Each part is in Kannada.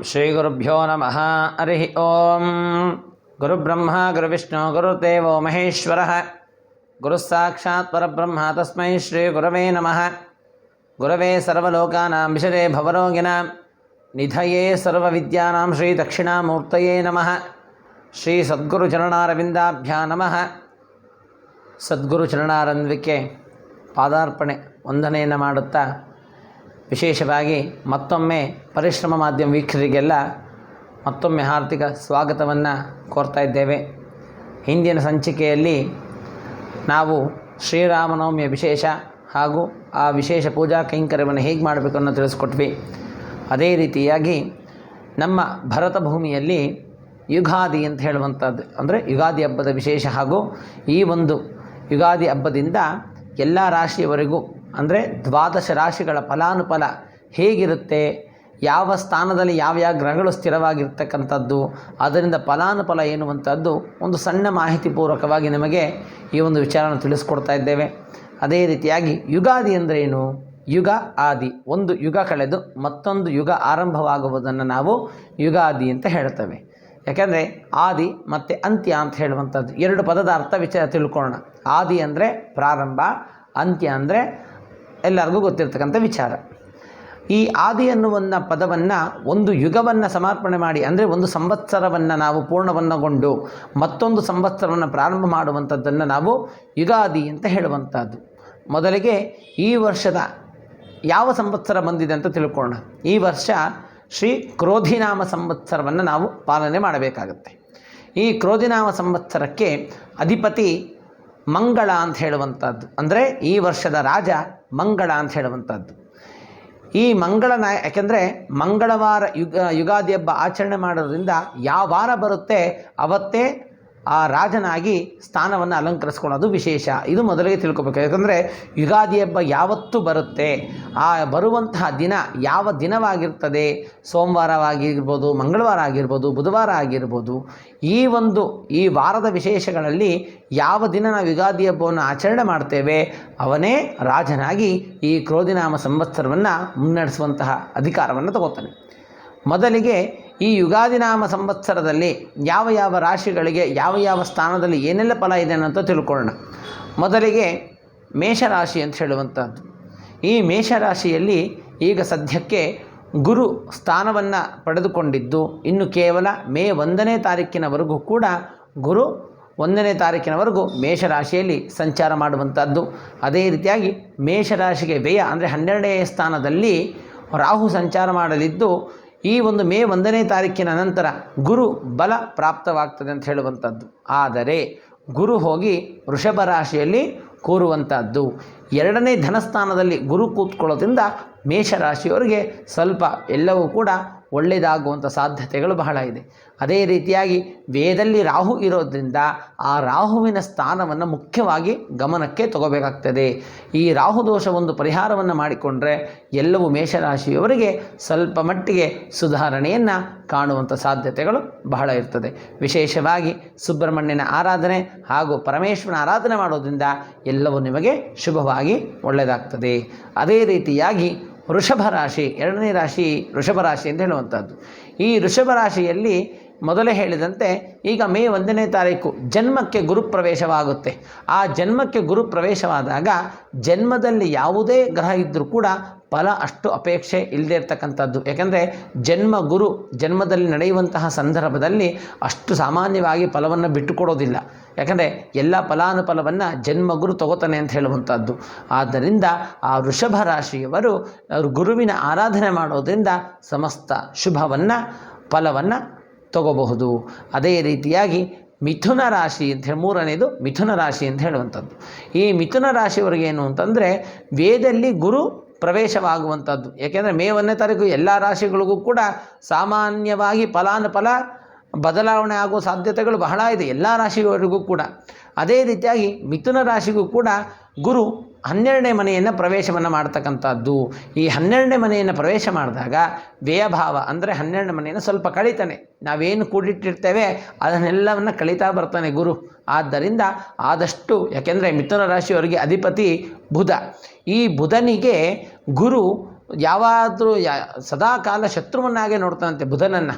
ಶ್ರೀಗುರುಭ್ಯೋ ನಮಃ. ಹರಿ ಓಂ. ಗುರುಬ್ರಹ್ಮ ಗುರುವಿಷ್ಣು ಗುರುದೇವೋ ಮಹೇಶ್ವರಃ. ಗುರುಸ್ಸಾಕ್ಷಾತ್ ಪರಬ್ರಹ್ಮ ತಸ್ಮೈ ಶ್ರೀ ಗುರವೇ ನಮಃ. ಗುರವೇ ಸರ್ವಲೋಕಾನಾಂ ವಿಷಯೇ ಭವರೋಗಿಣಾಂ ನಿಧಯೇ ಸರ್ವವಿದ್ಯಾನಾಂ ಶ್ರೀ ದಕ್ಷಿಣಾಮೂರ್ತಯೇ ನಮಃ. ಶ್ರೀ ಸದ್ಗುರು ಚರಣಾರವಿಂದಾಭ್ಯಾ ನಮಃ. ಸದ್ಗುರು ಚರಣಾರವಿಂದಕ್ಕೆ ಪಾದಾರ್ಪಣೆ ವಂದನೆಯನ್ನು ಮಾಡುತ್ತಾ, ವಿಶೇಷವಾಗಿ ಮತ್ತೊಮ್ಮೆ ಪರಿಶ್ರಮ ಮಾಧ್ಯಮ ವೀಕ್ಷಕರಿಗೆಲ್ಲ ಮತ್ತೊಮ್ಮೆ ಹಾರ್ದಿಕ ಸ್ವಾಗತವನ್ನು ಕೋರ್ತಾ ಇದ್ದೇವೆ. ಹಿಂದಿನ ಸಂಚಿಕೆಯಲ್ಲಿ ನಾವು ಶ್ರೀರಾಮನವಮಿಯ ವಿಶೇಷ ಹಾಗೂ ಆ ವಿಶೇಷ ಪೂಜಾ ಕೈಂಕರ್ಯವನ್ನು ಹೇಗೆ ಮಾಡಬೇಕು ಅನ್ನೋ ತಿಳಿಸ್ಕೊಟ್ವಿ. ಅದೇ ರೀತಿಯಾಗಿ ನಮ್ಮ ಭರತ ಭೂಮಿಯಲ್ಲಿ ಯುಗಾದಿ ಅಂತ ಹೇಳುವಂಥದ್ದು, ಅಂದರೆ ಯುಗಾದಿ ಹಬ್ಬದ ವಿಶೇಷ ಹಾಗೂ ಈ ಒಂದು ಯುಗಾದಿ ಹಬ್ಬದಿಂದ ಎಲ್ಲ ರಾಶಿಯವರೆಗೂ ಅಂದರೆ 12 ರಾಶಿಗಳ ಫಲಾನುಫಲ ಹೇಗಿರುತ್ತೆ, ಯಾವ ಸ್ಥಾನದಲ್ಲಿ ಯಾವ್ಯಾವ ಗ್ರಹಗಳು ಸ್ಥಿರವಾಗಿರ್ತಕ್ಕಂಥದ್ದು, ಅದರಿಂದ ಫಲಾನುಫಲ ಎನ್ನುವಂಥದ್ದು ಒಂದು ಸಣ್ಣ ಮಾಹಿತಿಪೂರ್ವಕವಾಗಿ ನಿಮಗೆ ಈ ಒಂದು ವಿಚಾರವನ್ನು ತಿಳಿಸ್ಕೊಡ್ತಾ ಇದ್ದೇವೆ. ಅದೇ ರೀತಿಯಾಗಿ ಯುಗಾದಿ ಅಂದರೆ ಏನು? ಯುಗ ಆದಿ, ಒಂದು ಯುಗ ಕಳೆದು ಮತ್ತೊಂದು ಯುಗ ಆರಂಭವಾಗುವುದನ್ನು ನಾವು ಯುಗಾದಿ ಅಂತ ಹೇಳ್ತೇವೆ. ಯಾಕೆಂದರೆ ಆದಿ ಮತ್ತು ಅಂತ್ಯ ಅಂತ ಹೇಳುವಂಥದ್ದು ಎರಡು ಪದದ ಅರ್ಥ ವಿಚಾರ ತಿಳ್ಕೊಳ್ಳೋಣ. ಆದಿ ಅಂದರೆ ಪ್ರಾರಂಭ, ಅಂತ್ಯ ಅಂದರೆ ಎಲ್ಲರಿಗೂ ಗೊತ್ತಿರ್ತಕ್ಕಂಥ ವಿಚಾರ. ಈ ಆದಿ ಅನ್ನುವಂಥ ಪದವನ್ನು ಒಂದು ಯುಗವನ್ನು ಸಮರ್ಪಣೆ ಮಾಡಿ, ಅಂದರೆ ಒಂದು ಸಂವತ್ಸರವನ್ನು ನಾವು ಪೂರ್ಣವನ್ನಗೊಂಡು ಮತ್ತೊಂದು ಸಂವತ್ಸರವನ್ನು ಪ್ರಾರಂಭ ಮಾಡುವಂಥದ್ದನ್ನು ನಾವು ಯುಗಾದಿ ಅಂತ ಹೇಳುವಂಥದ್ದು. ಮೊದಲಿಗೆ ಈ ವರ್ಷದ ಯಾವ ಸಂವತ್ಸರ ಬಂದಿದೆ ಅಂತ ತಿಳ್ಕೊಳ್ಳೋಣ. ಈ ವರ್ಷ ಶ್ರೀ ಕ್ರೋಧಿನಾಮ ಸಂವತ್ಸರವನ್ನು ನಾವು ಪಾಲನೆ ಮಾಡಬೇಕಾಗುತ್ತೆ. ಈ ಕ್ರೋಧಿನಾಮ ಸಂವತ್ಸರಕ್ಕೆ ಅಧಿಪತಿ ಮಂಗಳ ಅಂತ ಹೇಳುವಂಥದ್ದು, ಅಂದರೆ ಈ ವರ್ಷದ ರಾಜ ಮಂಗಳ ಅಂತ ಹೇಳುವಂಥದ್ದು. ಈ ಮಂಗಳನ ಯಾಕೆಂದರೆ ಮಂಗಳವಾರ ಯುಗಾದಿ ಹಬ್ಬ ಆಚರಣೆ ಮಾಡೋದ್ರಿಂದ ಯಾವ ವಾರ ಬರುತ್ತೆ ಅವತ್ತೇ ಆ ರಾಜನಾಗಿ ಸ್ಥಾನವನ್ನು ಅಲಂಕರಿಸ್ಕೊಳ್ಳೋದು ವಿಶೇಷ. ಇದು ಮೊದಲಿಗೆ ತಿಳ್ಕೊಬೇಕು. ಯಾಕಂದರೆ ಯುಗಾದಿ ಹಬ್ಬ ಯಾವತ್ತು ಬರುತ್ತೆ, ಆ ಬರುವಂತಹ ದಿನ ಯಾವ ದಿನವಾಗಿರ್ತದೆ, ಸೋಮವಾರವಾಗಿರ್ಬೋದು, ಮಂಗಳವಾರ ಆಗಿರ್ಬೋದು, ಬುಧವಾರ ಆಗಿರ್ಬೋದು, ಈ ವಾರದ ವಿಶೇಷಗಳಲ್ಲಿ ಯಾವ ದಿನ ನಾವು ಯುಗಾದಿ ಹಬ್ಬವನ್ನು ಆಚರಣೆ ಮಾಡ್ತೇವೆ ಅವನೇ ರಾಜನಾಗಿ ಈ ಕ್ರೋಧಿನಾಮ ಸಂವತ್ಸರವನ್ನು ಮುನ್ನಡೆಸುವಂತಹ ಅಧಿಕಾರವನ್ನು ತಗೋತಾನೆ. ಮೊದಲಿಗೆ ಈ ಯುಗಾದಿನಾಮ ಸಂವತ್ಸರದಲ್ಲಿ ಯಾವ ಯಾವ ರಾಶಿಗಳಿಗೆ ಯಾವ ಯಾವ ಸ್ಥಾನದಲ್ಲಿ ಏನೆಲ್ಲ ಫಲ ಇದೆ ಅಂತ ತಿಳ್ಕೊಳ್ಳೋಣ. ಮೊದಲಿಗೆ ಮೇಷರಾಶಿ ಅಂತ ಹೇಳುವಂಥದ್ದು. ಈ ಮೇಷರಾಶಿಯಲ್ಲಿ ಈಗ ಸದ್ಯಕ್ಕೆ ಗುರು ಸ್ಥಾನವನ್ನು ಪಡೆದುಕೊಂಡಿದ್ದು, ಇನ್ನು ಕೇವಲ ಮೇ 1ನೇ ತಾರೀಕಿನವರೆಗೂ ಕೂಡ ಗುರು 1ನೇ ತಾರೀಕಿನವರೆಗೂ ಮೇಷರಾಶಿಯಲ್ಲಿ ಸಂಚಾರ ಮಾಡುವಂಥದ್ದು. ಅದೇ ರೀತಿಯಾಗಿ ಮೇಷರಾಶಿಗೆ ವ್ಯಯ ಅಂದರೆ 12ನೇ ಸ್ಥಾನದಲ್ಲಿ ರಾಹು ಸಂಚಾರ ಮಾಡಲಿದ್ದು, ಈ ಒಂದು ಮೇ 1ನೇ ತಾರೀಕಿನ ನಂತರ ಗುರು ಬಲ ಪ್ರಾಪ್ತವಾಗ್ತದೆ ಅಂತ ಹೇಳುವಂಥದ್ದು. ಆದರೆ ಗುರು ಹೋಗಿ ವೃಷಭ ರಾಶಿಯಲ್ಲಿ ಕೂರುವಂಥದ್ದು. 2ನೇ ಧನಸ್ಥಾನದಲ್ಲಿ ಗುರು ಕೂತ್ಕೊಳ್ಳೋದ್ರಿಂದ ಮೇಷರಾಶಿಯವರಿಗೆ ಸ್ವಲ್ಪ ಎಲ್ಲವೂ ಕೂಡ ಒಳ್ಳೆಯದಾಗುವಂಥ ಸಾಧ್ಯತೆಗಳು ಬಹಳ ಇದೆ. ಅದೇ ರೀತಿಯಾಗಿ ವೇದಲ್ಲಿ ರಾಹು ಇರೋದ್ರಿಂದ ಆ ರಾಹುವಿನ ಸ್ಥಾನವನ್ನು ಮುಖ್ಯವಾಗಿ ಗಮನಕ್ಕೆ ತಗೋಬೇಕಾಗ್ತದೆ. ಈ ರಾಹು ದೋಷ ಒಂದು ಪರಿಹಾರವನ್ನು ಮಾಡಿಕೊಂಡ್ರೆ ಎಲ್ಲವೂ ಮೇಷರಾಶಿಯವರಿಗೆ ಸ್ವಲ್ಪ ಮಟ್ಟಿಗೆ ಸುಧಾರಣೆಯನ್ನು ಕಾಣುವಂಥ ಸಾಧ್ಯತೆಗಳು ಬಹಳ ಇರ್ತದೆ. ವಿಶೇಷವಾಗಿ ಸುಬ್ರಹ್ಮಣ್ಯನ ಆರಾಧನೆ ಹಾಗೂ ಪರಮೇಶ್ವರನ ಆರಾಧನೆ ಮಾಡೋದ್ರಿಂದ ಎಲ್ಲವೂ ನಿಮಗೆ ಶುಭವಾಗಿ ಒಳ್ಳೆಯದಾಗ್ತದೆ. ಅದೇ ರೀತಿಯಾಗಿ ವೃಷಭ ರಾಶಿ, 2ನೇ ರಾಶಿ ವೃಷಭ ರಾಶಿ ಅಂತ ಹೇಳುವಂಥದ್ದು. ಈ ವೃಷಭ ರಾಶಿಯಲ್ಲಿ ಮೊದಲೇ ಹೇಳಿದಂತೆ ಈಗ ಮೇ 1ನೇ ತಾರೀಕು ಜನ್ಮಕ್ಕೆ ಗುರುಪ್ರವೇಶವಾಗುತ್ತೆ. ಆ ಜನ್ಮಕ್ಕೆ ಗುರುಪ್ರವೇಶವಾದಾಗ ಜನ್ಮದಲ್ಲಿ ಯಾವುದೇ ಗ್ರಹ ಇದ್ದರೂ ಕೂಡ ಫಲ ಅಷ್ಟು ಅಪೇಕ್ಷೆ ಇಲ್ಲದೆ ಇರತಕ್ಕಂಥದ್ದು. ಯಾಕೆಂದರೆ ಜನ್ಮದಲ್ಲಿ ನಡೆಯುವಂತಹ ಸಂದರ್ಭದಲ್ಲಿ ಅಷ್ಟು ಸಾಮಾನ್ಯವಾಗಿ ಫಲವನ್ನು ಬಿಟ್ಟುಕೊಡೋದಿಲ್ಲ. ಯಾಕಂದರೆ ಎಲ್ಲ ಫಲಾನುಫಲವನ್ನು ಜನ್ಮಗುರು ತಗೋತಾನೆ ಅಂತ ಹೇಳುವಂಥದ್ದು. ಆದ್ದರಿಂದ ಆ ವೃಷಭ ರಾಶಿಯವರು ಗುರುವಿನ ಆರಾಧನೆ ಮಾಡೋದರಿಂದ ಸಮಸ್ತ ಶುಭವನ್ನು ಫಲವನ್ನು ತಗೋಬಹುದು. ಅದೇ ರೀತಿಯಾಗಿ ಮಿಥುನ ರಾಶಿ ಅಂತ ಹೇಳಿ 3ನೇದು ಮಿಥುನ ರಾಶಿ ಅಂತ ಹೇಳುವಂಥದ್ದು. ಈ ಮಿಥುನ ರಾಶಿಯವರಿಗೆ ಏನು ಅಂತಂದರೆ ವೇದಲ್ಲಿ ಗುರು ಪ್ರವೇಶವಾಗುವಂಥದ್ದು. ಏಕೆಂದರೆ ಮೇ 1ನೇ ತಾರೀಕು ಎಲ್ಲ ರಾಶಿಗಳಿಗೂ ಕೂಡ ಸಾಮಾನ್ಯವಾಗಿ ಫಲಾನುಫಲ ಬದಲಾವಣೆ ಆಗುವ ಸಾಧ್ಯತೆಗಳು ಬಹಳ ಇದೆ, ಎಲ್ಲ ರಾಶಿಯವರಿಗೂ ಕೂಡ. ಅದೇ ರೀತಿಯಾಗಿ ಮಿಥುನ ರಾಶಿಗೂ ಕೂಡ ಗುರು 12ನೇ ಮನೆಯನ್ನು ಪ್ರವೇಶವನ್ನು ಮಾಡ್ತಕ್ಕಂಥದ್ದು. ಈ 12ನೇ ಮನೆಯನ್ನು ಪ್ರವೇಶ ಮಾಡಿದಾಗ ವ್ಯಯಭಾವ ಅಂದರೆ 12ನೇ ಮನೆಯನ್ನು ಸ್ವಲ್ಪ ಕಳೀತಾನೆ. ನಾವೇನು ಕೂಡಿಟ್ಟಿರ್ತೇವೆ ಅದನ್ನೆಲ್ಲವನ್ನು ಕಳೀತಾ ಬರ್ತಾನೆ ಗುರು. ಆದ್ದರಿಂದ ಆದಷ್ಟು, ಯಾಕೆಂದರೆ ಮಿಥುನ ರಾಶಿಯವರಿಗೆ ಅಧಿಪತಿ ಬುಧ. ಈ ಬುಧನಿಗೆ ಗುರು ಯಾವಾದರೂ ಸದಾ ಕಾಲ ಶತ್ರುವನ್ನಾಗೆ ನೋಡ್ತಾನಂತೆ ಬುಧನನ್ನು.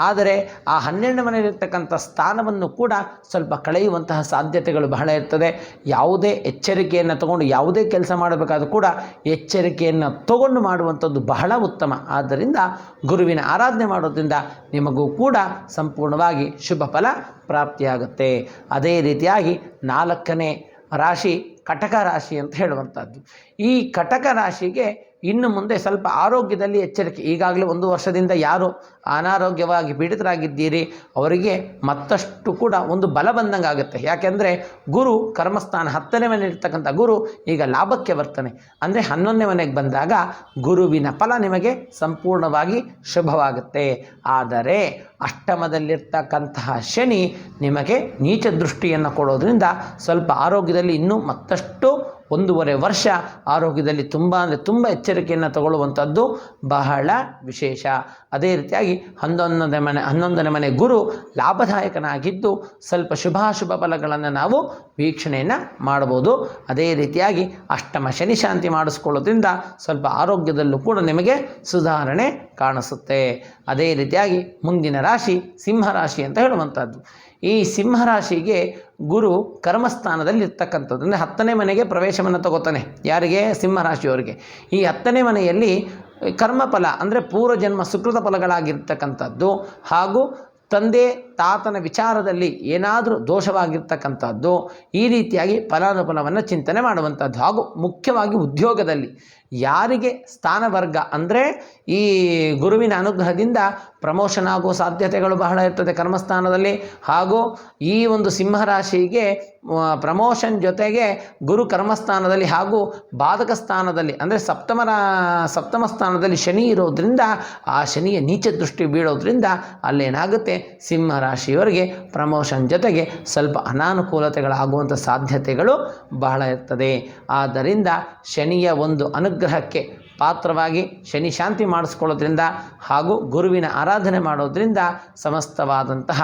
ಆದರೆ ಆ 12 ಮನೆಯಲ್ಲಿರ್ತಕ್ಕಂಥ ಸ್ಥಾನವನ್ನು ಕೂಡ ಸ್ವಲ್ಪ ಕಳೆಯುವಂತಹ ಸಾಧ್ಯತೆಗಳು ಬಹಳ ಇರ್ತದೆ. ಯಾವುದೇ ಎಚ್ಚರಿಕೆಯನ್ನು ತಗೊಂಡು ಯಾವುದೇ ಕೆಲಸ ಮಾಡಬೇಕಾದ್ರೂ ಕೂಡ ಎಚ್ಚರಿಕೆಯನ್ನು ತಗೊಂಡು ಮಾಡುವಂಥದ್ದು ಬಹಳ ಉತ್ತಮ. ಆದ್ದರಿಂದ ಗುರುವಿನ ಆರಾಧನೆ ಮಾಡೋದ್ರಿಂದ ನಿಮಗೂ ಕೂಡ ಸಂಪೂರ್ಣವಾಗಿ ಶುಭ ಫಲ ಪ್ರಾಪ್ತಿಯಾಗುತ್ತೆ. ಅದೇ ರೀತಿಯಾಗಿ 4ನೇ ರಾಶಿ ಕಟಕ ರಾಶಿ ಅಂತ ಹೇಳುವಂಥದ್ದು. ಈ ಕಟಕ ರಾಶಿಗೆ ಇನ್ನು ಮುಂದೆ ಸ್ವಲ್ಪ ಆರೋಗ್ಯದಲ್ಲಿ ಎಚ್ಚರಿಕೆ. ಈಗಾಗಲೇ 1 ವರ್ಷದಿಂದ ಯಾರು ಅನಾರೋಗ್ಯವಾಗಿ ಪೀಡಿತರಾಗಿದ್ದೀರಿ ಅವರಿಗೆ ಮತ್ತಷ್ಟು ಕೂಡ ಒಂದು ಬಲ ಬಂದಂಗೆ ಆಗುತ್ತೆ. ಯಾಕೆಂದರೆ ಗುರು ಕರ್ಮಸ್ಥಾನ 10ನೇ ಮನೆಯಲ್ಲಿರ್ತಕ್ಕಂಥ ಗುರು ಈಗ ಲಾಭಕ್ಕೆ ಬರ್ತಾನೆ. ಅಂದರೆ 11ನೇ ಮನೆಗೆ ಬಂದಾಗ ಗುರುವಿನ ಫಲ ನಿಮಗೆ ಸಂಪೂರ್ಣವಾಗಿ ಶುಭವಾಗುತ್ತೆ. ಆದರೆ ಅಷ್ಟಮದಲ್ಲಿರ್ತಕ್ಕಂತಹ ಶನಿ ನಿಮಗೆ ನೀಚ ದೃಷ್ಟಿಯನ್ನು ಕೊಡೋದ್ರಿಂದ ಸ್ವಲ್ಪ ಆರೋಗ್ಯದಲ್ಲಿ ಇನ್ನೂ ಮತ್ತಷ್ಟು 1.5 ವರ್ಷ ಆರೋಗ್ಯದಲ್ಲಿ ತುಂಬ ಅಂದರೆ ತುಂಬ ಎಚ್ಚರಿಕೆಯನ್ನು ತಗೊಳ್ಳುವಂಥದ್ದು ಬಹಳ ವಿಶೇಷ. ಅದೇ ರೀತಿಯಾಗಿ 11ನೇ ಮನೆ ಗುರು ಲಾಭದಾಯಕನಾಗಿದ್ದು ಸ್ವಲ್ಪ ಶುಭಾಶುಭ ಫಲಗಳನ್ನು ನಾವು ವೀಕ್ಷಣೆಯನ್ನು ಮಾಡ್ಬೋದು. ಅದೇ ರೀತಿಯಾಗಿ ಅಷ್ಟಮ ಶನಿ ಶಾಂತಿ ಮಾಡಿಸ್ಕೊಳ್ಳೋದ್ರಿಂದ ಸ್ವಲ್ಪ ಆರೋಗ್ಯದಲ್ಲೂ ಕೂಡ ನಿಮಗೆ ಸುಧಾರಣೆ ಕಾಣಿಸುತ್ತೆ. ಅದೇ ರೀತಿಯಾಗಿ ಮುಂದಿನ ರಾಶಿ ಸಿಂಹರಾಶಿ ಅಂತ ಹೇಳುವಂಥದ್ದು. ಈ ಸಿಂಹರಾಶಿಗೆ ಗುರು ಕರ್ಮಸ್ಥಾನದಲ್ಲಿ ಇರ್ತಕ್ಕಂಥದ್ದು. ಅಂದರೆ 10ನೇ ಮನೆಗೆ ಪ್ರವೇಶವನ್ನು ತಗೋತಾನೆ. ಯಾರಿಗೆ? ಸಿಂಹರಾಶಿಯವರಿಗೆ. ಈ 10ನೇ ಮನೆಯಲ್ಲಿ ಕರ್ಮಫಲ ಅಂದರೆ ಪೂರ್ವಜನ್ಮ ಸುಕೃತ ಫಲಗಳಾಗಿರ್ತಕ್ಕಂಥದ್ದು ಹಾಗೂ ತಂದೆ ತಾತನ ವಿಚಾರದಲ್ಲಿ ಏನಾದರೂ ದೋಷವಾಗಿರ್ತಕ್ಕಂಥದ್ದು, ಈ ರೀತಿಯಾಗಿ ಫಲಾನುಫಲವನ್ನು ಚಿಂತನೆ ಮಾಡುವಂಥದ್ದು. ಹಾಗೂ ಮುಖ್ಯವಾಗಿ ಉದ್ಯೋಗದಲ್ಲಿ ಯಾರಿಗೆ ಸ್ಥಾನವರ್ಗ ಅಂದರೆ ಈ ಗುರುವಿನ ಅನುಗ್ರಹದಿಂದ ಪ್ರಮೋಷನ್ ಆಗುವ ಸಾಧ್ಯತೆಗಳು ಬಹಳ ಇರ್ತದೆ ಕರ್ಮಸ್ಥಾನದಲ್ಲಿ. ಹಾಗೂ ಈ ಒಂದು ಸಿಂಹರಾಶಿಗೆ ಪ್ರಮೋಷನ್ ಜೊತೆಗೆ ಗುರು ಕರ್ಮಸ್ಥಾನದಲ್ಲಿ ಹಾಗೂ ಬಾಧಕ ಸ್ಥಾನದಲ್ಲಿ ಅಂದರೆ ಸಪ್ತಮ ಸ್ಥಾನದಲ್ಲಿ ಶನಿ ಇರೋದ್ರಿಂದ ಆ ಶನಿಯ ನೀಚ ದೃಷ್ಟಿ ಬೀಳೋದ್ರಿಂದ ಅಲ್ಲೇನಾಗುತ್ತೆ, ಸಿಂಹರಾಶಿಯವರಿಗೆ ಪ್ರಮೋಷನ್ ಜೊತೆಗೆ ಸ್ವಲ್ಪ ಅನಾನುಕೂಲತೆಗಳಾಗುವಂಥ ಸಾಧ್ಯತೆಗಳು ಬಹಳ ಇರ್ತದೆ. ಆದ್ದರಿಂದ ಶನಿಯ ಒಂದು ಅನುಗ್ರಹಕ್ಕೆ ಪಾತ್ರವಾಗಿ ಶನಿ ಶಾಂತಿ ಮಾಡಿಸ್ಕೊಳ್ಳೋದ್ರಿಂದ ಹಾಗೂ ಗುರುವಿನ ಆರಾಧನೆ ಮಾಡೋದ್ರಿಂದ ಸಮಸ್ತವಾದಂತಹ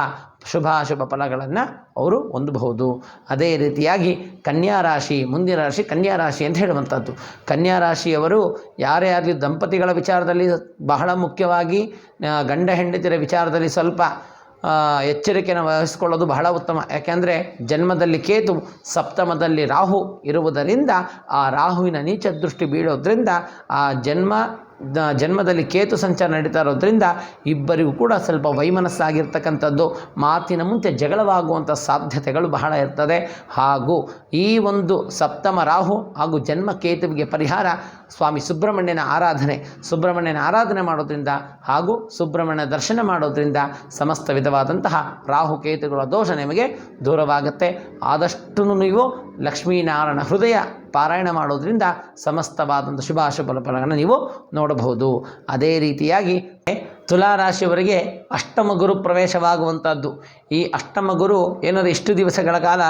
ಶುಭಾಶುಭ ಫಲಗಳನ್ನು ಅವರು ಹೊಂದಬಹುದು. ಅದೇ ರೀತಿಯಾಗಿ ಕನ್ಯಾರಾಶಿ, ಮುಂದಿನ ರಾಶಿ ಕನ್ಯಾರಾಶಿ ಅಂತ ಹೇಳುವಂಥದ್ದು. ಕನ್ಯಾರಾಶಿಯವರು ಯಾರೇ ಆಗಲಿ ದಂಪತಿಗಳ ವಿಚಾರದಲ್ಲಿ ಬಹಳ ಮುಖ್ಯವಾಗಿ ಗಂಡ ಹೆಂಡತಿಯರ ವಿಚಾರದಲ್ಲಿ ಸ್ವಲ್ಪ ಎಚ್ಚರಿಕೆಯನ್ನು ವಹಿಸಿಕೊಳ್ಳೋದು ಬಹಳ ಉತ್ತಮ. ಯಾಕೆಂದರೆ ಜನ್ಮದಲ್ಲಿ ಕೇತು, ಸಪ್ತಮದಲ್ಲಿ ರಾಹು ಇರುವುದರಿಂದ ಆ ರಾಹುವಿನ ನೀಚ ದೃಷ್ಟಿ ಬೀಳೋದ್ರಿಂದ ಆ ಜನ್ಮದಲ್ಲಿ ಕೇತು ಸಂಚಾರ ನಡೀತಾ ಇರೋದ್ರಿಂದ ಇಬ್ಬರಿಗೂ ಕೂಡ ಸ್ವಲ್ಪ ವೈಮನಸ್ಸಾಗಿರ್ತಕ್ಕಂಥದ್ದು, ಮಾತಿನ ಮುಂಚೆ ಜಗಳವಾಗುವಂಥ ಸಾಧ್ಯತೆಗಳು ಬಹಳ ಇರ್ತದೆ. ಹಾಗೂ ಈ ಒಂದು ಸಪ್ತಮ ರಾಹು ಹಾಗೂ ಜನ್ಮ ಕೇತುವಿಗೆ ಪರಿಹಾರ ಸ್ವಾಮಿ ಸುಬ್ರಹ್ಮಣ್ಯನ ಆರಾಧನೆ ಮಾಡೋದ್ರಿಂದ ಹಾಗೂ ಸುಬ್ರಹ್ಮಣ್ಯ ದರ್ಶನ ಮಾಡೋದ್ರಿಂದ ಸಮಸ್ತ ವಿಧವಾದಂತಹ ರಾಹುಕೇತುಗಳ ದೋಷ ನಿಮಗೆ ದೂರವಾಗುತ್ತೆ. ಆದಷ್ಟು ನೀವು ಲಕ್ಷ್ಮೀನಾರಾಯಣ ಹೃದಯ ಪಾರಾಯಣ ಮಾಡೋದ್ರಿಂದ ಸಮಸ್ತವಾದಂಥ ಶುಭಾಶುಭ ಫಲಗಳನ್ನು ನೀವು ನೋಡಬಹುದು. ಅದೇ ರೀತಿಯಾಗಿ ತುಲಾರಾಶಿಯವರಿಗೆ ಅಷ್ಟಮ ಗುರು ಪ್ರವೇಶವಾಗುವಂಥದ್ದು. ಈ ಅಷ್ಟಮ ಗುರು ಏನಾದರೂ ಇಷ್ಟು ದಿವಸಗಳ ಕಾಲ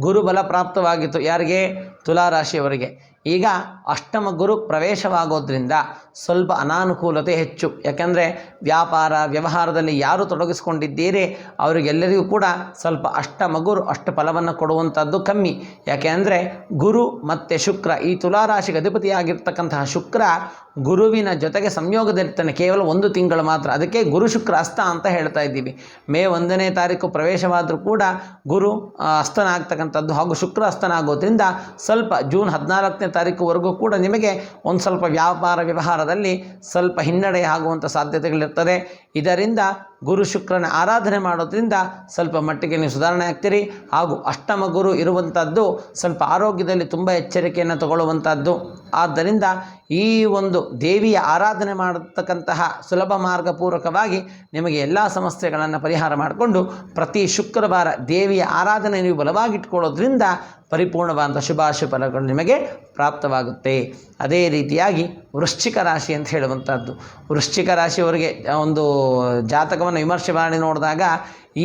ಗುರುಬಲ ಪ್ರಾಪ್ತವಾಗಿತ್ತು. ಯಾರಿಗೆ? ತುಲಾರಾಶಿಯವರಿಗೆ. ಈಗ ಅಷ್ಟಮ ಗುರು ಪ್ರವೇಶವಾಗೋದ್ರಿಂದ ಸ್ವಲ್ಪ ಅನಾನುಕೂಲತೆ ಹೆಚ್ಚು. ಯಾಕೆಂದರೆ ವ್ಯಾಪಾರ ವ್ಯವಹಾರದಲ್ಲಿ ಯಾರು ತೊಡಗಿಸ್ಕೊಂಡಿದ್ದೀರಿ ಅವರಿಗೆಲ್ಲರಿಗೂ ಕೂಡ ಸ್ವಲ್ಪ ಅಷ್ಟಮ ಗುರು ಅಷ್ಟು ಫಲವನ್ನು ಕೊಡುವಂಥದ್ದು ಕಮ್ಮಿ. ಯಾಕೆಂದರೆ ಗುರು ಮತ್ತು ಶುಕ್ರ, ಈ ತುಲಾರಾಶಿಗೆ ಅಧಿಪತಿಯಾಗಿರ್ತಕ್ಕಂತಹ ಶುಕ್ರ ಗುರುವಿನ ಜೊತೆಗೆ ಸಂಯೋಗದಲ್ಲಿರ್ತಾನೆ ಕೇವಲ 1 ತಿಂಗಳು ಮಾತ್ರ. ಅದಕ್ಕೆ ಗುರು ಶುಕ್ರ ಅಸ್ತ ಅಂತ ಹೇಳ್ತಾ ಇದ್ದೀವಿ. ಮೇ 1ನೇ ತಾರೀಕು ಪ್ರವೇಶವಾದರೂ ಕೂಡ ಗುರು ಅಸ್ತನ ಆಗ್ತಕ್ಕಂಥದ್ದು ಹಾಗೂ ಶುಕ್ರ ಅಸ್ತನ ಆಗೋದ್ರಿಂದ ಸ್ವಲ್ಪ ಜೂನ್ 14ನೇ ತಾರೀಕುವರೆಗೂ ಕೂಡ ನಿಮಗೆ ಒಂದು ಸ್ವಲ್ಪ ವ್ಯಾಪಾರ ವ್ಯವಹಾರದಲ್ಲಿ ಸ್ವಲ್ಪ ಹಿನ್ನಡೆ ಆಗುವಂಥ ಸಾಧ್ಯತೆಗಳಿರ್ತದೆ. ಇದರಿಂದ ಗುರು ಶುಕ್ರನ ಆರಾಧನೆ ಮಾಡೋದ್ರಿಂದ ಸ್ವಲ್ಪ ಮಟ್ಟಿಗೆ ನೀವು ಸುಧಾರಣೆ ಆಗ್ತೀರಿ. ಹಾಗೂ ಅಷ್ಟಮ ಗುರು ಇರುವಂಥದ್ದು ಸ್ವಲ್ಪ ಆರೋಗ್ಯದಲ್ಲಿ ತುಂಬ ಎಚ್ಚರಿಕೆಯನ್ನು ತಗೊಳ್ಳುವಂಥದ್ದು. ಆದ್ದರಿಂದ ಈ ಒಂದು ದೇವಿಯ ಆರಾಧನೆ ಮಾಡತಕ್ಕಂತಹ ಸುಲಭ ಮಾರ್ಗಪೂರ್ವಕವಾಗಿ ನಿಮಗೆ ಎಲ್ಲ ಸಮಸ್ಯೆಗಳನ್ನು ಪರಿಹಾರ ಮಾಡಿಕೊಂಡು ಪ್ರತಿ ಶುಕ್ರವಾರ ದೇವಿಯ ಆರಾಧನೆ ನೀವು ಬಲವಾಗಿಟ್ಕೊಳ್ಳೋದ್ರಿಂದ ಪರಿಪೂರ್ಣವಾದ ಶುಭಾಶುಭ ಫಲಗಳು ನಿಮಗೆ ಪ್ರಾಪ್ತವಾಗುತ್ತೆ. ಅದೇ ರೀತಿಯಾಗಿ ವೃಶ್ಚಿಕ ರಾಶಿ ಅಂತ ಹೇಳುವಂಥದ್ದು. ವೃಶ್ಚಿಕ ರಾಶಿಯವರಿಗೆ ಒಂದು ಜಾತಕವನ್ನು ಜಾತಕವನ್ನು ವಿಮರ್ಶೆ ಮಾಡಿ ನೋಡಿದಾಗ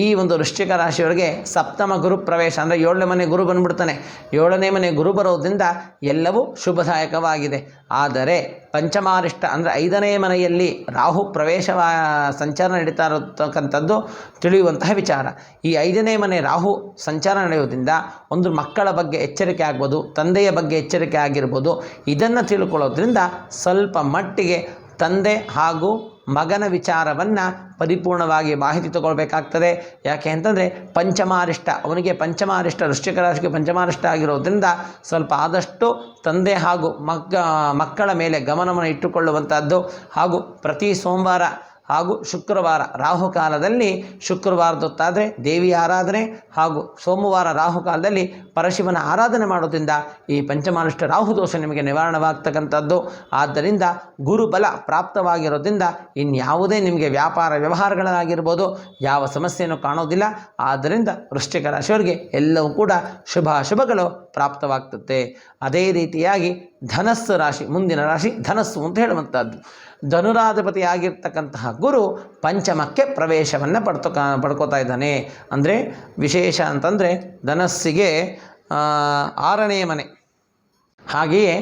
ಈ ಒಂದು ವೃಶ್ಚಿಕ ರಾಶಿಯವರಿಗೆ ಸಪ್ತಮ ಗುರು ಪ್ರವೇಶ ಅಂದರೆ 7ನೇ ಮನೆ ಗುರು ಬಂದುಬಿಡ್ತಾನೆ. 7ನೇ ಮನೆ ಗುರು ಬರೋದ್ರಿಂದ ಎಲ್ಲವೂ ಶುಭದಾಯಕವಾಗಿದೆ. ಆದರೆ ಪಂಚಮಾರಿಷ್ಟ ಅಂದರೆ 5ನೇ ಮನೆಯಲ್ಲಿ ರಾಹು ಪ್ರವೇಶ ಸಂಚಾರ ನಡೀತಾ ಇರತಕ್ಕಂಥದ್ದು ತಿಳಿಯುವಂತಹ ವಿಚಾರ. ಈ 5ನೇ ಮನೆ ರಾಹು ಸಂಚಾರ ನಡೆಯೋದ್ರಿಂದ ಒಂದು ಮಕ್ಕಳ ಬಗ್ಗೆ ಎಚ್ಚರಿಕೆ ಆಗ್ಬೋದು, ತಂದೆಯ ಬಗ್ಗೆ ಎಚ್ಚರಿಕೆ ಆಗಿರ್ಬೋದು. ಇದನ್ನು ತಿಳ್ಕೊಳ್ಳೋದ್ರಿಂದ ಸ್ವಲ್ಪ ಮಟ್ಟಿಗೆ ತಂದೆ ಹಾಗೂ ಮಗನ ವಿಚಾರವನ್ನು ಪರಿಪೂರ್ಣವಾಗಿ ಮಾಹಿತಿ ತಗೊಳ್ಬೇಕಾಗ್ತದೆ. ಯಾಕೆ ಅಂತಂದರೆ ಪಂಚಮಾರಿಷ್ಟ, ಅವನಿಗೆ ಪಂಚಮಾರಿಷ್ಟ, ವೃಶ್ಚಿಕ ರಾಶಿಗೆ ಪಂಚಮಾರಿಷ್ಟ ಆಗಿರೋದ್ರಿಂದ ಸ್ವಲ್ಪ ಆದಷ್ಟು ತಂದೆ ಹಾಗೂ ಮಕ್ಕಳ ಮೇಲೆ ಗಮನವನ್ನು ಇಟ್ಟುಕೊಳ್ಳುವಂಥದ್ದು. ಹಾಗೂ ಪ್ರತಿ ಸೋಮವಾರ ಹಾಗೂ ಶುಕ್ರವಾರ ರಾಹುಕಾಲದಲ್ಲಿ, ಶುಕ್ರವಾರದೊತ್ತಾದರೆ ದೇವಿ ಆರಾಧನೆ ಹಾಗೂ ಸೋಮವಾರ ರಾಹುಕಾಲದಲ್ಲಿ ಪರಶಿವನ ಆರಾಧನೆ ಮಾಡೋದ್ರಿಂದ ಈ ಪಂಚಮಾರಿಷ್ಟ ರಾಹುದೋಷ ನಿಮಗೆ ನಿವಾರಣವಾಗ್ತಕ್ಕಂಥದ್ದು. ಆದ್ದರಿಂದ ಗುರುಬಲ ಪ್ರಾಪ್ತವಾಗಿರೋದ್ರಿಂದ ಇನ್ಯಾವುದೇ ನಿಮಗೆ ವ್ಯಾಪಾರ ವ್ಯವಹಾರಗಳಾಗಿರ್ಬೋದು ಯಾವ ಸಮಸ್ಯೆಯನ್ನು ಕಾಣೋದಿಲ್ಲ. ಆದ್ದರಿಂದ ವೃಶ್ಚಿಕ ರಾಶಿಯವರಿಗೆ ಎಲ್ಲವೂ ಕೂಡ ಶುಭಗಳು ಪ್ರಾಪ್ತವಾಗ್ತದೆ. ಅದೇ ರೀತಿಯಾಗಿ ಧನಸ್ಸು ರಾಶಿ, ಮುಂದಿನ ರಾಶಿ ಧನಸ್ಸು ಅಂತ ಹೇಳುವಂಥದ್ದು. ಧನುರಾಧಿಪತಿ ಆಗಿರ್ತಕ್ಕಂತಹ ಗುರು ಪಂಚಮಕ್ಕೆ ಪ್ರವೇಶವನ್ನು ಪಡ್ಕೋತಾ ಇದ್ದಾನೆ. ಅಂದರೆ ವಿಶೇಷ ಅಂತಂದರೆ ಧನಸ್ಸಿಗೆ 6ನೇ ಮನೆ, ಹಾಗೆಯೇ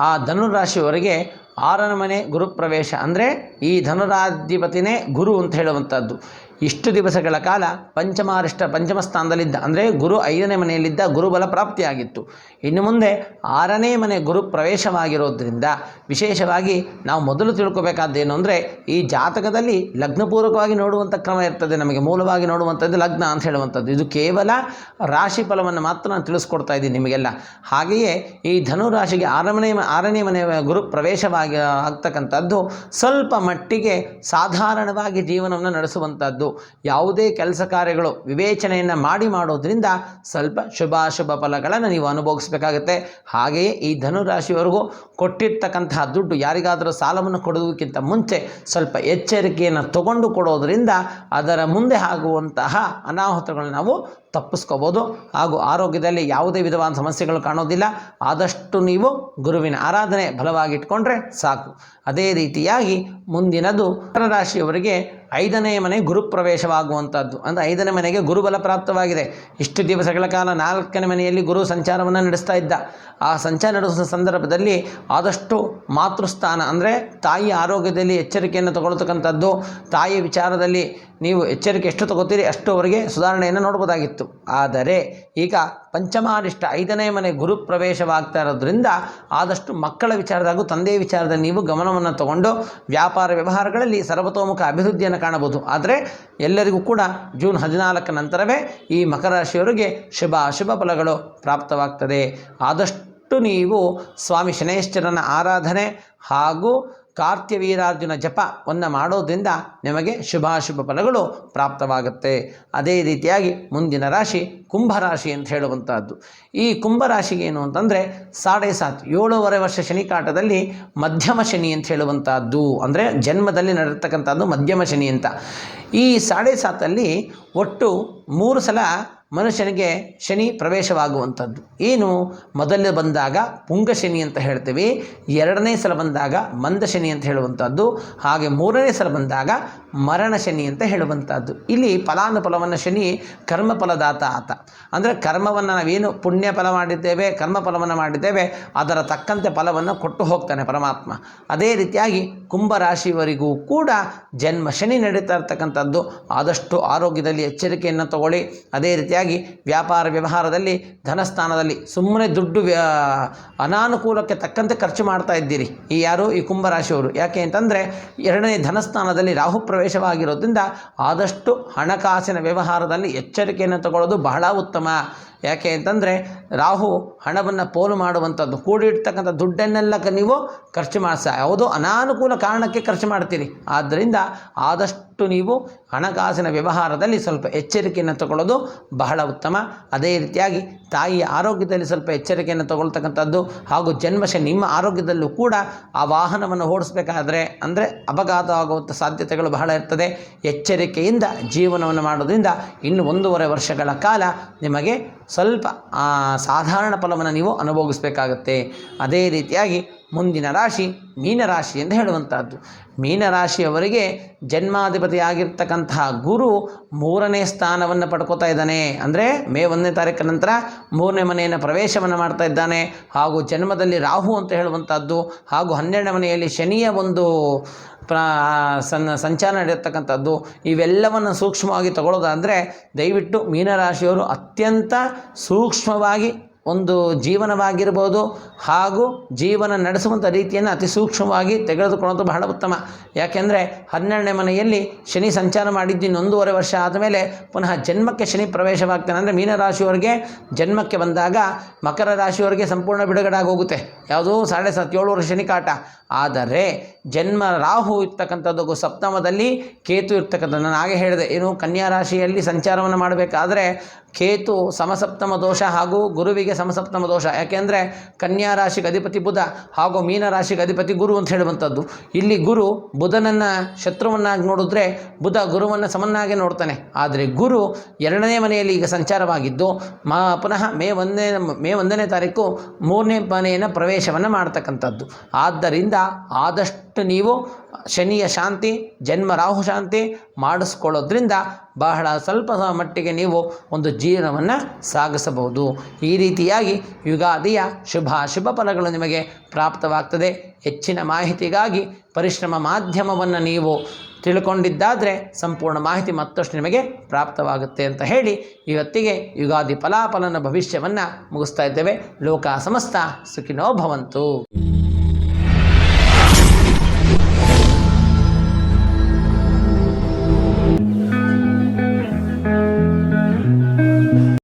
ಆ ಧನುರಾಶಿಯವರಿಗೆ 6ನೇ ಮನೆ ಗುರುಪ್ರವೇಶ ಅಂದರೆ ಈ ಧನುರಾಧಿಪತಿನೇ ಗುರು ಅಂತ ಹೇಳುವಂಥದ್ದು. ಇಷ್ಟು ದಿವಸಗಳ ಕಾಲ ಪಂಚಮ ಸ್ಥಾನದಲ್ಲಿದ್ದ, ಅಂದರೆ ಗುರು 5ನೇ ಮನೆಯಲ್ಲಿದ್ದ ಗುರುಬಲ ಪ್ರಾಪ್ತಿಯಾಗಿತ್ತು. ಇನ್ನು ಮುಂದೆ 6ನೇ ಮನೆ ಗುರು ಪ್ರವೇಶವಾಗಿರೋದ್ರಿಂದ ವಿಶೇಷವಾಗಿ ನಾವು ಮೊದಲು ತಿಳ್ಕೊಬೇಕಾದ್ದೇನು ಅಂದರೆ ಈ ಜಾತಕದಲ್ಲಿ ಲಗ್ನಪೂರ್ವಕವಾಗಿ ನೋಡುವಂಥ ಕ್ರಮ ಇರ್ತದೆ. ನಮಗೆ ಮೂಲವಾಗಿ ನೋಡುವಂಥದ್ದು ಲಗ್ನ ಅಂತ ಹೇಳುವಂಥದ್ದು. ಇದು ಕೇವಲ ರಾಶಿ ಫಲವನ್ನು ಮಾತ್ರ ನಾನು ತಿಳಿಸ್ಕೊಡ್ತಾ ಇದ್ದೀನಿ ನಿಮಗೆಲ್ಲ. ಹಾಗೆಯೇ ಈ ಧನು ರಾಶಿಗೆ 6ನೇ ಮನೆ ಗುರು ಪ್ರವೇಶವಾಗಿ ಆಗ್ತಕ್ಕಂಥದ್ದು ಸ್ವಲ್ಪ ಮಟ್ಟಿಗೆ ಸಾಧಾರಣವಾಗಿ ಜೀವನವನ್ನು ನಡೆಸುವಂಥದ್ದು. ಯಾವುದೇ ಕೆಲಸ ಕಾರ್ಯಗಳು ವಿವೇಚನೆಯನ್ನು ಮಾಡೋದ್ರಿಂದ ಸ್ವಲ್ಪ ಶುಭಾಶುಭ ಫಲಗಳನ್ನು ನೀವು ಅನುಭವಿಸಬೇಕಾಗುತ್ತೆ. ಹಾಗೆಯೇ ಈ ಧನುರಾಶಿಯವರೆಗೂ ಕೊಟ್ಟಿರ್ತಕ್ಕಂತಹ ದುಡ್ಡು ಯಾರಿಗಾದರೂ ಸಾಲವನ್ನು ಕೊಡೋದಕ್ಕಿಂತ ಮುಂಚೆ ಸ್ವಲ್ಪ ಎಚ್ಚರಿಕೆಯನ್ನು ತಗೊಂಡು ಕೊಡೋದ್ರಿಂದ ಅದರ ಮುಂದೆ ಆಗುವಂತಹ ಅನಾಹುತಗಳನ್ನು ನಾವು ತಪ್ಪಿಸ್ಕೋಬೋದು. ಹಾಗೂ ಆರೋಗ್ಯದಲ್ಲಿ ಯಾವುದೇ ವಿಧವಾದ ಸಮಸ್ಯೆಗಳು ಕಾಣೋದಿಲ್ಲ. ಆದಷ್ಟು ನೀವು ಗುರುವಿನ ಆರಾಧನೆ ಬಲವಾಗಿ ಇಟ್ಕೊಂಡ್ರೆ ಸಾಕು. ಅದೇ ರೀತಿಯಾಗಿ ಮುಂದಿನದು ಮಕರ ರಾಶಿಯವರಿಗೆ 5ನೇ ಮನೆ ಗುರುಪ್ರವೇಶವಾಗುವಂಥದ್ದು. ಅಂದರೆ 5ನೇ ಮನೆಗೆ ಗುರುಬಲ ಪ್ರಾಪ್ತವಾಗಿದೆ. ಇಷ್ಟು ದಿವಸಗಳ ಕಾಲ 4ನೇ ಮನೆಯಲ್ಲಿ ಗುರು ಸಂಚಾರವನ್ನು ನಡೆಸ್ತಾ ಇದ್ದ. ಆ ಸಂಚಾರ ನಡೆಸುವ ಸಂದರ್ಭದಲ್ಲಿ ಆದಷ್ಟು ಮಾತೃಸ್ಥಾನ ಅಂದರೆ ತಾಯಿಯ ಆರೋಗ್ಯದಲ್ಲಿ ಎಚ್ಚರಿಕೆಯನ್ನು ತಗೊಳ್ತಕ್ಕಂಥದ್ದು. ತಾಯಿಯ ವಿಚಾರದಲ್ಲಿ ನೀವು ಎಚ್ಚರಿಕೆ ಎಷ್ಟು ತಗೋತೀರಿ ಅಷ್ಟು ಅವರಿಗೆ ಸುಧಾರಣೆಯನ್ನು ನೋಡ್ಬೋದಾಗಿತ್ತು. ಆದರೆ ಈಗ ಪಂಚಮಾರಿಷ್ಟ 5ನೇ ಮನೆ ಗುರು ಪ್ರವೇಶವಾಗ್ತಾ ಇರೋದ್ರಿಂದ ಆದಷ್ಟು ಮಕ್ಕಳ ವಿಚಾರದಾಗೂ ತಂದೆಯ ವಿಚಾರದಲ್ಲಿ ನೀವು ಗಮನವನ್ನು ತಗೊಂಡು ವ್ಯಾಪಾರ ವ್ಯವಹಾರಗಳಲ್ಲಿ ಸರ್ವತೋಮುಖ ಅಭಿವೃದ್ಧಿಯನ್ನು ಕಾಣಬಹುದು. ಆದರೆ ಎಲ್ಲರಿಗೂ ಕೂಡ ಜೂನ್ 14 ನಂತರವೇ ಈ ಮಕರ ರಾಶಿಯವರಿಗೆ ಶುಭ ಫಲಗಳು ಪ್ರಾಪ್ತವಾಗ್ತದೆ. ಆದಷ್ಟು ನೀವು ಸ್ವಾಮಿ ಶನೈಶ್ಚರನ ಆರಾಧನೆ ಹಾಗೂ ಕಾರ್ತ್ಯವೀರಾರ್ಜುನ ಜಪವನ್ನು ಮಾಡೋದ್ರಿಂದ ನಿಮಗೆ ಶುಭ ಫಲಗಳು ಪ್ರಾಪ್ತವಾಗುತ್ತೆ. ಅದೇ ರೀತಿಯಾಗಿ ಮುಂದಿನ ರಾಶಿ ಕುಂಭರಾಶಿ ಅಂತ ಹೇಳುವಂಥದ್ದು. ಈ ಕುಂಭರಾಶಿಗೆ ಏನು ಅಂತಂದರೆ 7.5 ವರ್ಷ ಶನಿಕಾಟದಲ್ಲಿ ಮಧ್ಯಮ ಶನಿ ಅಂತ ಹೇಳುವಂಥದ್ದು. ಅಂದರೆ ಜನ್ಮದಲ್ಲಿ ನಡೆರ್ತಕ್ಕಂಥದ್ದು ಮಧ್ಯಮ ಶನಿ ಅಂತ. ಈ 7.5 ಒಟ್ಟು 3 ಸಲ ಮನುಷ್ಯನಿಗೆ ಶನಿ ಪ್ರವೇಶವಾಗುವಂಥದ್ದು. ಏನು, ಮೊದಲು ಬಂದಾಗ ಪುಂಗ ಶನಿ ಅಂತ ಹೇಳ್ತೀವಿ, 2ನೇ ಸಲ ಬಂದಾಗ ಮಂದ ಶನಿ ಅಂತ ಹೇಳುವಂಥದ್ದು, ಹಾಗೆ 3ನೇ ಸಲ ಬಂದಾಗ ಮರಣ ಶನಿ ಅಂತ ಹೇಳುವಂಥದ್ದು. ಇಲ್ಲಿ ಫಲಾನುಫಲವನ್ನು ಶನಿ ಕರ್ಮಫಲದಾತ ಆತ. ಅಂದರೆ ಕರ್ಮವನ್ನು ನಾವೇನು ಪುಣ್ಯ ಫಲ ಮಾಡಿದ್ದೇವೆ, ಕರ್ಮಫಲವನ್ನು ಮಾಡಿದ್ದೇವೆ, ಅದರ ತಕ್ಕಂತೆ ಫಲವನ್ನು ಕೊಟ್ಟು ಹೋಗ್ತಾನೆ ಪರಮಾತ್ಮ. ಅದೇ ರೀತಿಯಾಗಿ ಕುಂಭರಾಶಿಯವರಿಗೂ ಕೂಡ ಜನ್ಮ ಶನಿ ನಡೀತಾ ಇರ್ತಕ್ಕಂಥದ್ದು. ಆದಷ್ಟು ಆರೋಗ್ಯದಲ್ಲಿ ಎಚ್ಚರಿಕೆಯನ್ನು ತಗೊಳ್ಳಿ. ಅದೇ ರೀತಿಯಾಗಿ ವ್ಯಾಪಾರ ವ್ಯವಹಾರದಲ್ಲಿ ಧನಸ್ಥಾನದಲ್ಲಿ ಸುಮ್ಮನೆ ದುಡ್ಡು ಅನಾನುಕೂಲಕ್ಕೆ ತಕ್ಕಂತೆ ಖರ್ಚು ಮಾಡ್ತಾ ಇದ್ದೀರಿ ಈ ಕುಂಭರಾಶಿಯವರು. ಯಾಕೆ ಅಂತಂದರೆ 2ನೇ ಧನಸ್ಥಾನದಲ್ಲಿ ರಾಹು ಪ್ರವೇಶವಾಗಿರೋದ್ರಿಂದ ಆದಷ್ಟು ಹಣಕಾಸಿನ ವ್ಯವಹಾರದಲ್ಲಿ ಎಚ್ಚರಿಕೆಯನ್ನು ತಗೊಳ್ಳೋದು ಬಹಳ ಉತ್ತಮ. ಯಾಕೆ ಅಂತಂದರೆ ರಾಹು ಹಣವನ್ನು ಪೋಲು ಮಾಡುವಂಥದ್ದು. ಕೂಡಿಡ್ತಕ್ಕಂಥ ದುಡ್ಡನ್ನೆಲ್ಲ ನೀವು ಖರ್ಚು ಯಾವುದೋ ಅನಾನುಕೂಲ ಕಾರಣಕ್ಕೆ ಖರ್ಚು ಮಾಡ್ತೀರಿ. ಆದ್ದರಿಂದ ಆದಷ್ಟು ನೀವು ಹಣಕಾಸಿನ ವ್ಯವಹಾರದಲ್ಲಿ ಸ್ವಲ್ಪ ಎಚ್ಚರಿಕೆಯನ್ನು ತಗೊಳ್ಳೋದು ಬಹಳ ಉತ್ತಮ. ಅದೇ ರೀತಿಯಾಗಿ ತಾಯಿಯ ಆರೋಗ್ಯದಲ್ಲಿ ಸ್ವಲ್ಪ ಎಚ್ಚರಿಕೆಯನ್ನು ತಗೊಳ್ತಕ್ಕಂಥದ್ದು. ಹಾಗೂ ಜನ್ಮಶನಿ ನಿಮ್ಮ ಆರೋಗ್ಯದಲ್ಲೂ ಕೂಡ ಆ ವಾಹನವನ್ನು ಓಡಿಸ್ಬೇಕಾದ್ರೆ ಅಂದರೆ ಅಪಘಾತ ಆಗುವಂಥ ಸಾಧ್ಯತೆಗಳು ಬಹಳ ಇರ್ತದೆ. ಎಚ್ಚರಿಕೆಯಿಂದ ಜೀವನವನ್ನು ಮಾಡೋದ್ರಿಂದ ಇನ್ನು 1.5 ವರ್ಷಗಳ ಕಾಲ ನಿಮಗೆ ಸ್ವಲ್ಪ ಸಾಧಾರಣ ಫಲವನ್ನು ನೀವು ಅನುಭವಿಸಬೇಕಾಗತ್ತೆ. ಅದೇ ರೀತಿಯಾಗಿ ಮುಂದಿನ ರಾಶಿ ಮೀನರಾಶಿ ಎಂದು ಹೇಳುವಂಥದ್ದು. ಮೀನರಾಶಿಯವರಿಗೆ ಜನ್ಮಾಧಿಪತಿಯಾಗಿರ್ತಕ್ಕಂತಹ ಗುರು 3ನೇ ಸ್ಥಾನವನ್ನು ಪಡ್ಕೋತಾ ಇದ್ದಾನೆ. ಅಂದರೆ ಮೇ 1ನೇ ತಾರೀಕಿನ ನಂತರ 3ನೇ ಮನೆಯನ್ನು ಪ್ರವೇಶವನ್ನು ಮಾಡ್ತಾ ಇದ್ದಾನೆ. ಹಾಗೂ ಜನ್ಮದಲ್ಲಿ ರಾಹು ಅಂತ ಹೇಳುವಂಥದ್ದು, ಹಾಗೂ 12ನೇ ಮನೆಯಲ್ಲಿ ಶನಿಯ ಒಂದು ಸಂಚಾರ ನಡೆಯತಕ್ಕಂಥದ್ದು. ಇವೆಲ್ಲವನ್ನು ಸೂಕ್ಷ್ಮವಾಗಿ ತಗೊಳ್ಳೋದಾದರೆ ದಯವಿಟ್ಟು ಮೀನರಾಶಿಯವರು ಅತ್ಯಂತ ಸೂಕ್ಷ್ಮವಾಗಿ ಒಂದು ಜೀವನವಾಗಿರ್ಬೋದು ಹಾಗೂ ಜೀವನ ನಡೆಸುವಂಥ ರೀತಿಯನ್ನು ಅತಿ ಸೂಕ್ಷ್ಮವಾಗಿ ತೆಗೆದುಕೊಳ್ಳೋದು ಬಹಳ ಉತ್ತಮ. ಯಾಕೆಂದರೆ 12ನೇ ಮನೆಯಲ್ಲಿ ಶನಿ ಸಂಚಾರ ಮಾಡಿದ್ದು 1.5 ವರ್ಷ ಆದಮೇಲೆ ಪುನಃ ಜನ್ಮಕ್ಕೆ ಶನಿ ಪ್ರವೇಶವಾಗ್ತಾನೆ. ಅಂದರೆ ಮೀನರಾಶಿಯವರಿಗೆ ಜನ್ಮಕ್ಕೆ ಬಂದಾಗ ಮಕರ ರಾಶಿಯವರಿಗೆ ಸಂಪೂರ್ಣ ಬಿಡುಗಡೆ ಆಗೋಗುತ್ತೆ. ಯಾವುದೋ 7.5 ವರ್ಷ ಶನಿ ಕಾಟ. ಆದರೆ ಜನ್ಮ ರಾಹು ಇರ್ತಕ್ಕಂಥದ್ದು, ಸಪ್ತಮದಲ್ಲಿ ಕೇತು ಇರ್ತಕ್ಕಂಥದ್ದು. ನಾನು ಹಾಗೆ ಹೇಳಿದೆ, ಏನು ಕನ್ಯಾ ರಾಶಿಯಲ್ಲಿ ಸಂಚಾರವನ್ನು ಮಾಡಬೇಕಾದ್ರೆ ಕೇತು ಸಮಸಪ್ತಮ ದೋಷ ಹಾಗೂ ಗುರುವಿಗೆ ಸಮಸಪ್ತಮ ದೋಷ. ಯಾಕೆಂದರೆ ಕನ್ಯಾ ರಾಶಿಗೆ ಅಧಿಪತಿ ಬುಧ ಹಾಗೂ ಮೀನ ರಾಶಿಗೆ ಅಧಿಪತಿ ಗುರು ಅಂತ ಹೇಳುವಂಥದ್ದು. ಇಲ್ಲಿ ಗುರು ಬುಧನನ್ನು ಶತ್ರುವನ್ನಾಗಿ ನೋಡಿದ್ರೆ ಬುಧ ಗುರುವನ್ನು ಸಮನ್ನಾಗಿ ನೋಡ್ತಾನೆ. ಆದರೆ ಗುರು 2ನೇ ಮನೆಯಲ್ಲಿ ಈಗ ಸಂಚಾರವಾಗಿದ್ದು ಪುನಃ ಮೇ 1ನೇ ತಾರೀಕು 3ನೇ ಮನೆಯನ್ನು ಪ್ರವೇಶವನ್ನು ಮಾಡ್ತಕ್ಕಂಥದ್ದು. ಆದ್ದರಿಂದ ಆದಷ್ಟು ನೀವು ಶನಿಯ ಶಾಂತಿ, ಜನ್ಮ ರಾಹು ಶಾಂತಿ ಮಾಡಿಸ್ಕೊಳ್ಳೋದ್ರಿಂದ ಬಹಳ ಸ್ವಲ್ಪ ಮಟ್ಟಿಗೆ ನೀವು ಒಂದು ಜೀವನವನ್ನು ಸಾಗಿಸಬಹುದು. ಈ ರೀತಿಯಾಗಿ ಯುಗಾದಿಯ ಶುಭ ಫಲಗಳು ನಿಮಗೆ ಪ್ರಾಪ್ತವಾಗ್ತದೆ. ಹೆಚ್ಚಿನ ಮಾಹಿತಿಗಾಗಿ ಪರಿಶ್ರಮ ಮಾಧ್ಯಮವನ್ನು ನೀವು ತಿಳ್ಕೊಂಡಿದ್ದಾದರೆ ಸಂಪೂರ್ಣ ಮಾಹಿತಿ ಮತ್ತಷ್ಟು ನಿಮಗೆ ಪ್ರಾಪ್ತವಾಗುತ್ತೆ ಅಂತ ಹೇಳಿ ಇವತ್ತಿಗೆ ಯುಗಾದಿ ಫಲಾಫಲನ ಭವಿಷ್ಯವನ್ನು ಮುಗಿಸ್ತಾ ಇದ್ದೇವೆ. ಲೋಕ ಸಮಸ್ತ ಸುಖಿನೋ ಭವಂತು.